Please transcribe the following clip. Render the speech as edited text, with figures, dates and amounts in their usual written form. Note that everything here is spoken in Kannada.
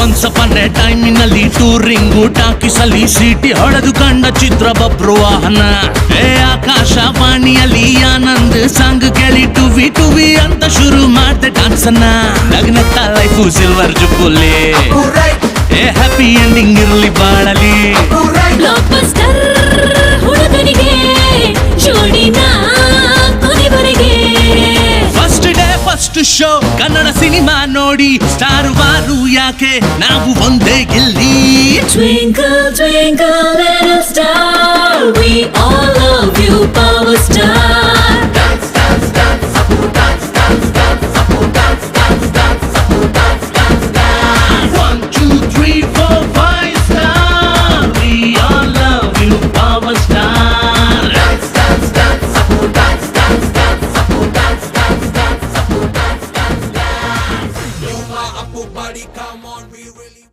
ಒನ್ಸ್ ಅಪಾನ್ ಎ ಟೈಮಿನಲ್ಲಿ ಟೂರಿಂಗು ಟಾಕಿಸಲ್ಲಿ ಸೀಟಿ ಹೊಡೆದು ಕಂಡ ಚಿತ್ರ ಬಬ್ರು ವಾಹನ. ಆಕಾಶವಾಣಿಯಲ್ಲಿ ಆನಂದ್ ಸಾಂಗ್ ಕೇಳಿ ಟುವಿ ಟುವಿ ಅಂತ ಶುರು ಮಾಡ್ದೆ ಡಾನ್ಸನ್ನ. ನಗ್ನತ್ತ life silver jubilee, happy ending ಇರ್ಲಿ ಬಾಳಲಿ. ಬ್ಲಾಕ್ ಬಸ್ಟರ್ ಹುಡುಗನಿಗೆ ಜೋಡಿನ ಕೊನೆವರೆಗೆ. First day first show Kannada cinema ನೋಡಿ ಸ್ಟಾರ್ ವಾರು ಯಾಕೆ ನಾವು ಒಂದೇ ಇಲ್ಲಿ. Twinkle twinkle little star, we all love you power star. Dance, dance, dance, sapu dance, dance, dance, sapu dance, dance, dance, sapu dance, dance, dance. 1, 2, 3, 4, 5 star. We all love you, power star. Dance, dance, dance, sapu dance, dance, dance, sapu dance, dance, dance, sapu dance, dance, dance. You are a buddy, come on, we really.